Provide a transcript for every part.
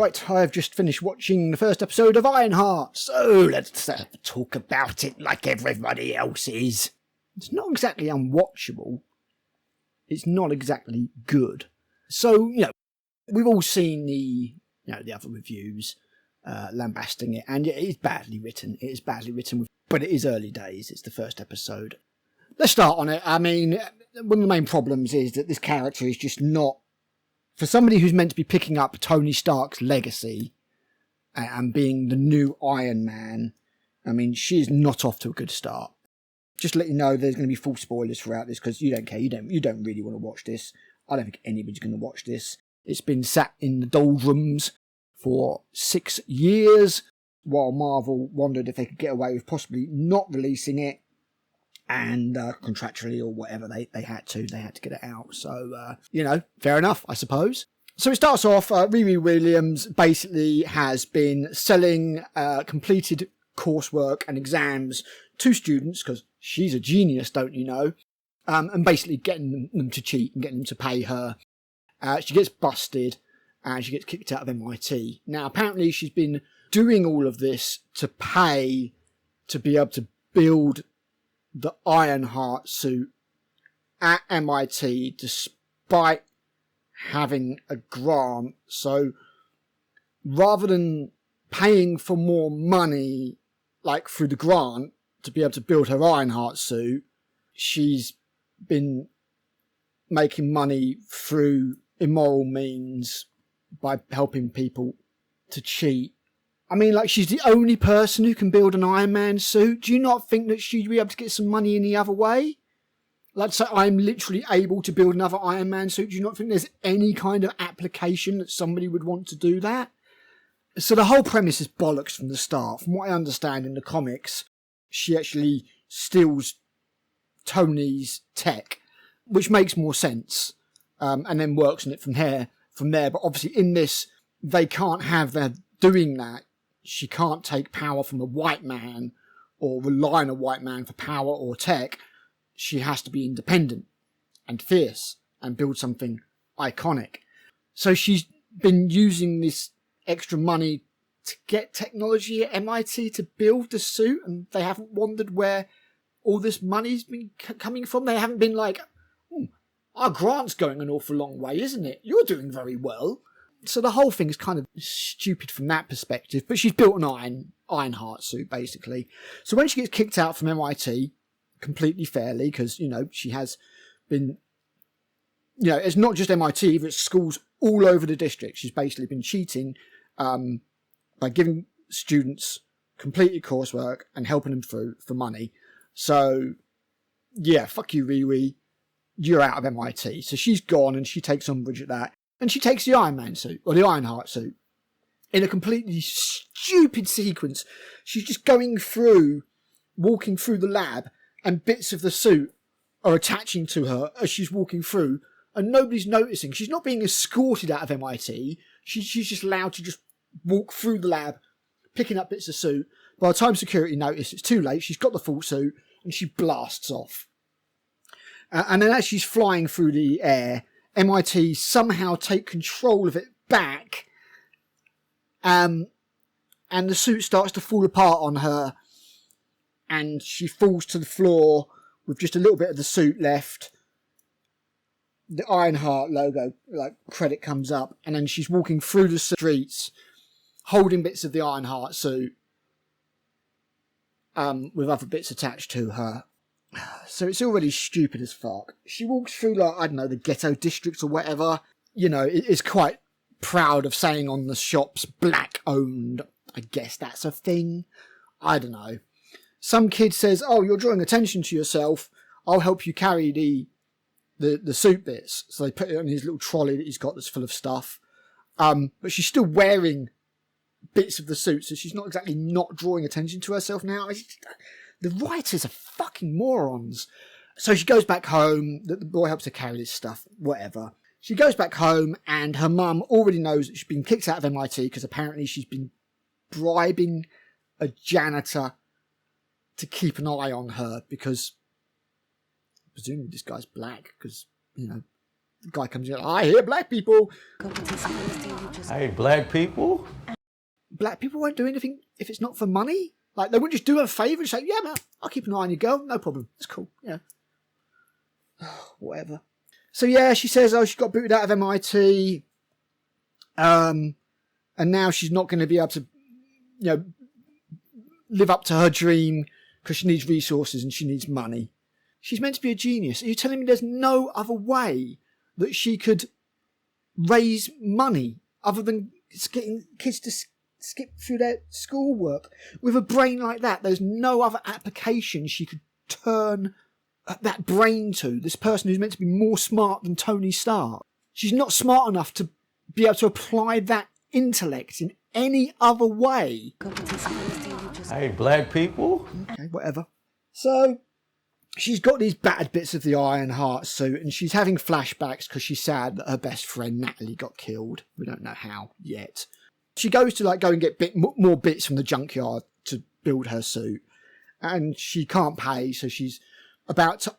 Right, I have just finished watching the first episode of Ironheart, so let's talk about it like everybody else is. It's not exactly unwatchable. It's not exactly good. So, we've all seen the other reviews lambasting it, and it is badly written. It is badly written, but it is early days. It's the first episode. Let's start on it. I mean, one of the main problems is that this character is just not, for somebody who's meant to be picking up Tony Stark's legacy and being the new Iron Man, I mean, she is not off to a good start. Just to let you know, there's going to be full spoilers throughout this because you don't care. You don't really want to watch this. I don't think anybody's going to watch this. It's been sat in the doldrums for 6 years while Marvel wondered if they could get away with possibly not releasing it, and contractually or whatever they had to get it out. So, fair enough, I suppose. So it starts off, Riri Williams basically has been selling completed coursework and exams to students, because she's a genius, don't you know, and basically getting them to cheat and getting them to pay her. She gets busted and she gets kicked out of MIT. Now, apparently she's been doing all of this to pay to be able to build the Ironheart suit at MIT despite having a grant. So rather than paying for more money, like through the grant, to be able to build her Ironheart suit, she's been making money through immoral means by helping people to cheat. I mean, like, she's the only person who can build an Iron Man suit. Do you not think that she'd be able to get some money in the other way? Like, so I'm literally able to build another Iron Man suit. Do you not think there's any kind of application that somebody would want to do that? So the whole premise is bollocks from the start. From what I understand in the comics, she actually steals Tony's tech, which makes more sense, and then works on it from there. But obviously in this, they can't have her doing that. She can't take power from a white man or rely on a white man for power or tech. She has to be independent and fierce and build something iconic. So she's been using this extra money to get technology at MIT to build the suit, and they haven't wondered where all this money's been coming from. They haven't been like, our grant's going an awful long way, isn't it? You're doing very well. So the whole thing is kind of stupid from that perspective, but she's built an Ironheart suit, basically. So when she gets kicked out from MIT, completely fairly, because, she has been, it's not just MIT, but it's schools all over the district. She's basically been cheating by giving students completed coursework and helping them through for money. So, yeah, fuck you, Riri. You're out of MIT. So she's gone and she takes umbrage at that. And she takes the Iron Man suit, or the Ironheart suit, in a completely stupid sequence. She's just walking through the lab, and bits of the suit are attaching to her as she's walking through, and nobody's noticing. She's not being escorted out of MIT. She's just allowed to just walk through the lab, picking up bits of suit. By the time security notice, it's too late. She's got the full suit, and she blasts off. And then as she's flying through the air, MIT somehow take control of it back, and the suit starts to fall apart on her, and she falls to the floor with just a little bit of the suit left. The Ironheart logo, credit comes up, and then she's walking through the streets, holding bits of the Ironheart suit, with other bits attached to her. So it's already stupid as fuck. She walks through, the ghetto districts or whatever. Is quite proud of saying on the shops, black owned. I guess that's a thing. I don't know. Some kid says, oh, you're drawing attention to yourself. I'll help you carry the suit bits. So they put it on his little trolley that he's got that's full of stuff. But she's still wearing bits of the suit, so she's not exactly not drawing attention to herself now. The writers are fucking morons. So she goes back home. The boy helps her carry this stuff, whatever. She goes back home, and her mum already knows that she's been kicked out of MIT because apparently she's been bribing a janitor to keep an eye on her, because presumably this guy's black, because, the guy comes in, I hear black people. Hey, black people? Black people won't do anything if it's not for money. Like, they wouldn't just do her a favour and say, yeah, man, I'll keep an eye on your girl. No problem. It's cool. Yeah. Whatever. So, yeah, she says, she got booted out of MIT. And now she's not going to be able to, live up to her dream because she needs resources and she needs money. She's meant to be a genius. Are you telling me there's no other way that she could raise money other than getting kids to skip through their schoolwork? With a brain like that, there's no other application she could turn that brain to. This person who's meant to be more smart than Tony Stark. She's not smart enough to be able to apply that intellect in any other way. Hey, black people? Okay, whatever. So, she's got these battered bits of the Ironheart suit and she's having flashbacks because she's sad that her best friend Natalie got killed. We don't know how yet. She goes to go and get more bits from the junkyard to build her suit. And she can't pay, so she's about to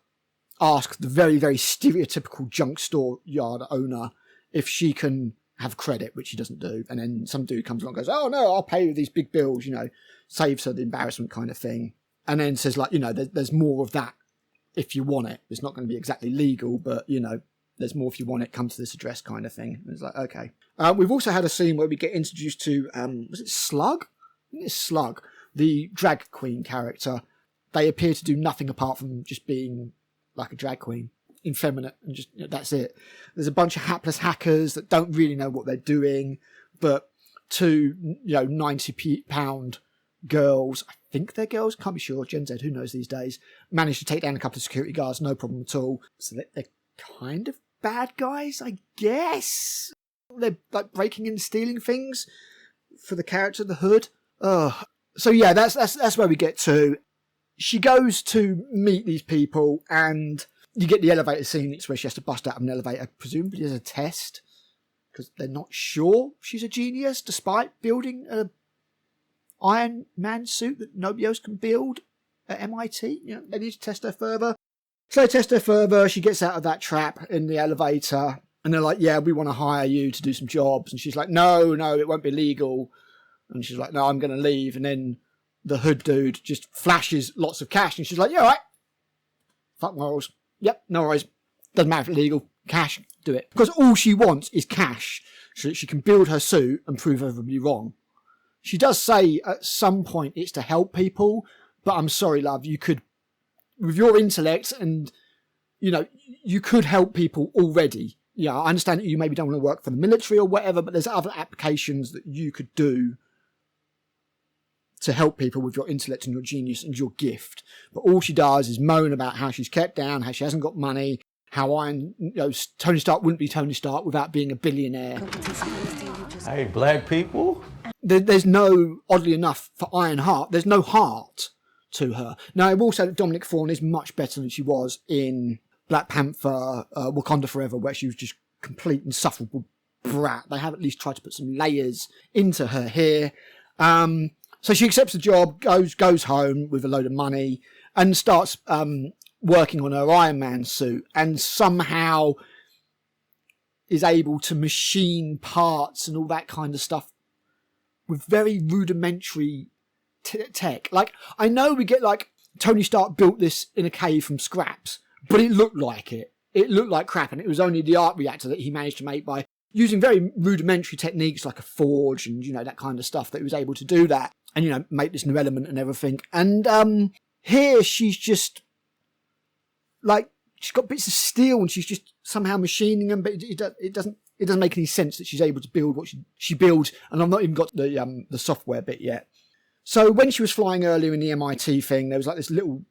ask the very, very stereotypical junk store yard owner if she can have credit, which she doesn't do. And then some dude comes along and goes, oh no, I'll pay you these big bills, saves her the embarrassment kind of thing. And then says there's more of that if you want it. It's not going to be exactly legal, but there's more if you want it, come to this address kind of thing. And it's like, okay. We've also had a scene where we get introduced to, was it Slug? I think it's Slug, the drag queen character. They appear to do nothing apart from just being like a drag queen. Effeminate, and just that's it. There's a bunch of hapless hackers that don't really know what they're doing, but two 90-pound girls, I think they're girls, can't be sure, Gen Z, who knows these days, managed to take down a couple of security guards, no problem at all. So they're kind of bad guys, I guess. They're like breaking and stealing things for the character, the Hood. So yeah, that's where we get to. She goes to meet these people and you get the elevator scene. It's where she has to bust out of an elevator, presumably as a test, because they're not sure she's a genius, despite building a Iron Man suit that nobody else can build at MIT. They need to test her further. So they test her further. She gets out of that trap in the elevator, and they're like, yeah, we want to hire you to do some jobs. And she's like, no, it won't be legal. And she's like, no, I'm going to leave. And then the Hood dude just flashes lots of cash, and she's like, yeah, all right. Fuck morals. Yep, no worries. Doesn't matter if it's legal. Cash, do it. Because all she wants is cash so that she can build her suit and prove everybody wrong. She does say at some point it's to help people, but I'm sorry, love, you could, with your intellect and, you could help people already. Yeah, I understand that you maybe don't want to work for the military or whatever, but there's other applications that you could do to help people with your intellect and your genius and your gift. But all she does is moan about how she's kept down, how she hasn't got money, how Tony Stark wouldn't be Tony Stark without being a billionaire. Hey, black people? There's no, oddly enough, for Ironheart, there's no heart to her. Now, I will say that Dominic Thorne is much better than she was in Black Panther, Wakanda Forever, where she was just complete insufferable brat. They have at least tried to put some layers into her here. So she accepts the job, goes home with a load of money and starts working on her Iron Man suit, and somehow is able to machine parts and all that kind of stuff with very rudimentary tech. Like, I know we get Tony Stark built this in a cave from scraps, but it looked like it. It looked like crap, and it was only the arc reactor that he managed to make by using very rudimentary techniques like a forge and, that kind of stuff, that he was able to do that and, make this new element and everything. And here she's just she's got bits of steel and she's just somehow machining them, but it doesn't make any sense that she's able to build what she builds. And I've not even got the software bit yet. So when she was flying earlier in the MIT thing, there was this little,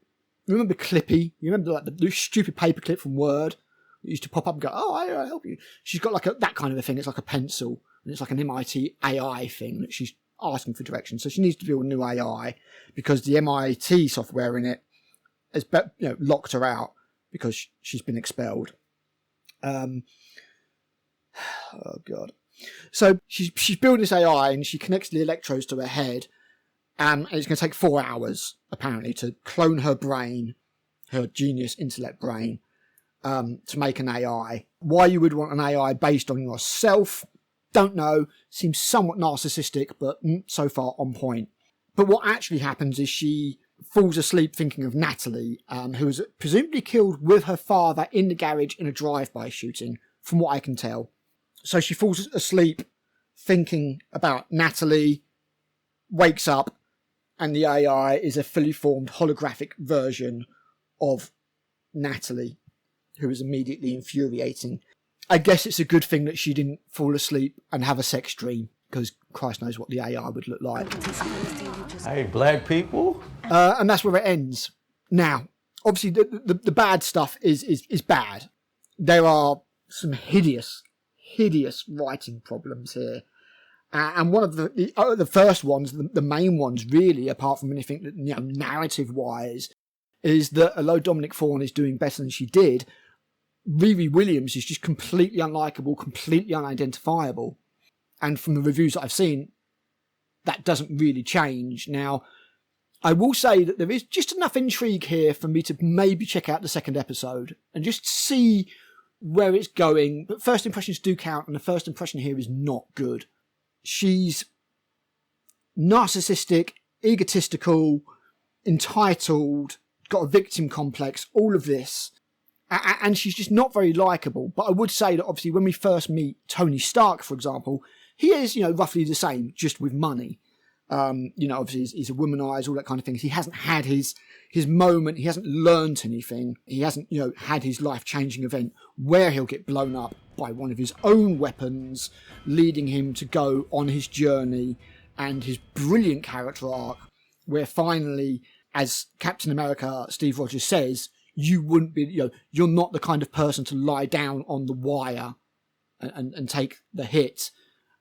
remember Clippy? You remember the stupid paperclip from Word? It used to pop up and go, oh, I'll help you. She's got that kind of a thing. It's like a pencil, and it's like an MIT AI thing that she's asking for directions. So she needs to build a new AI because the MIT software in it has locked her out because she's been expelled. Oh God. So she's building this AI and she connects the electrodes to her head, and it's going to take 4 hours apparently to clone her brain, her genius intellect brain, to make an AI. Why you would want an AI based on yourself, don't know. Seems somewhat narcissistic, but so far on point. But what actually happens is she falls asleep thinking of Natalie, who was presumably killed with her father in the garage in a drive-by shooting, from what I can tell. So she falls asleep thinking about Natalie, wakes up, and the AI is a fully formed holographic version of Natalie, who is immediately infuriating. I guess it's a good thing that she didn't fall asleep and have a sex dream, because Christ knows what the AI would look like. Hey, black people. And that's where it ends. Now, obviously, the bad stuff is bad. There are some hideous writing problems here. And one of the first ones, the main ones really, apart from anything that, narrative-wise, is that although Dominic Thorne is doing better than she did, Riri Williams is just completely unlikable, completely unidentifiable. And from the reviews that I've seen, that doesn't really change. Now, I will say that there is just enough intrigue here for me to maybe check out the second episode and just see where it's going. But first impressions do count, and the first impression here is not good. She's narcissistic, egotistical, entitled, got a victim complex, all of this. And she's just not very likeable. But I would say that obviously when we first meet Tony Stark, for example, he is, roughly the same, just with money. Obviously he's a womanizer, all that kind of thing. He hasn't had his moment. He hasn't learned anything. He hasn't, had his life-changing event where he'll get blown up by one of his own weapons, leading him to go on his journey and his brilliant character arc, where finally, as Captain America Steve Rogers says, you wouldn't be, you're not the kind of person to lie down on the wire and take the hit.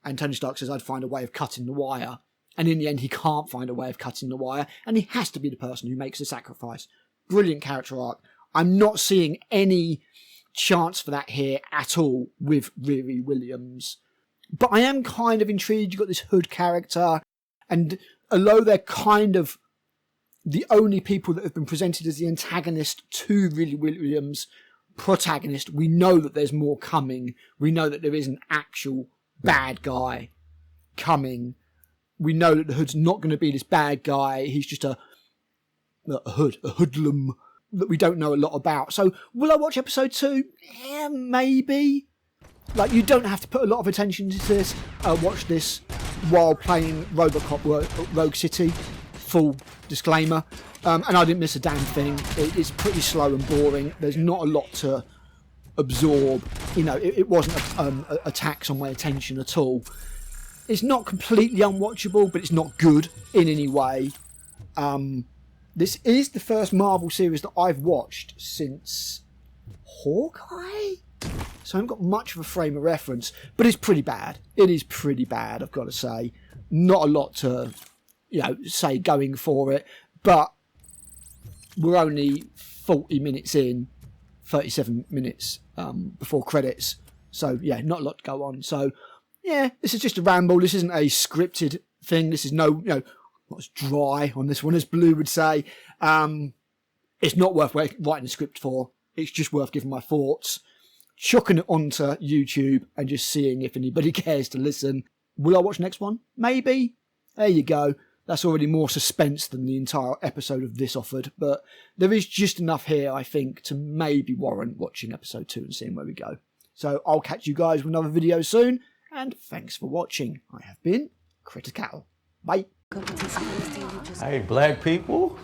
And Tony Stark says, I'd find a way of cutting the wire. And in the end, he can't find a way of cutting the wire. And he has to be the person who makes the sacrifice. Brilliant character arc. I'm not seeing any chance for that here at all with Riri Williams. But I am kind of intrigued. You've got this Hood character. And although they're kind of the only people that have been presented as the antagonist to Riri Williams' protagonist, we know that there's more coming. We know that there is an actual bad guy coming. We know that the Hood's not going to be this bad guy. He's just a hoodlum that we don't know a lot about. So will I watch episode 2? Yeah, maybe. Like, you don't have to put a lot of attention to this. Watch this while playing RoboCop Rogue City. Full disclaimer. And I didn't miss a damn thing. It's pretty slow and boring. There's not a lot to absorb. It wasn't a tax on my attention at all. It's not completely unwatchable, but it's not good in any way. This is the first Marvel series that I've watched since Hawkeye? So I haven't got much of a frame of reference, but it's pretty bad. It is pretty bad, I've got to say. Not a lot to, say going for it, but we're only 40 minutes in, 37 minutes before credits. So, yeah, not a lot to go on. So, yeah, this is just a ramble. This isn't a scripted thing. This is not as dry on this one, as Blue would say. It's not worth writing a script for. It's just worth giving my thoughts, chucking it onto YouTube and just seeing if anybody cares to listen. Will I watch the next one? Maybe. There you go. That's already more suspense than the entire episode of this offered. But there is just enough here, I think, to maybe warrant watching episode 2 and seeing where we go. So I'll catch you guys with another video soon. And thanks for watching. I have been Critical. Bye. Hey, black people.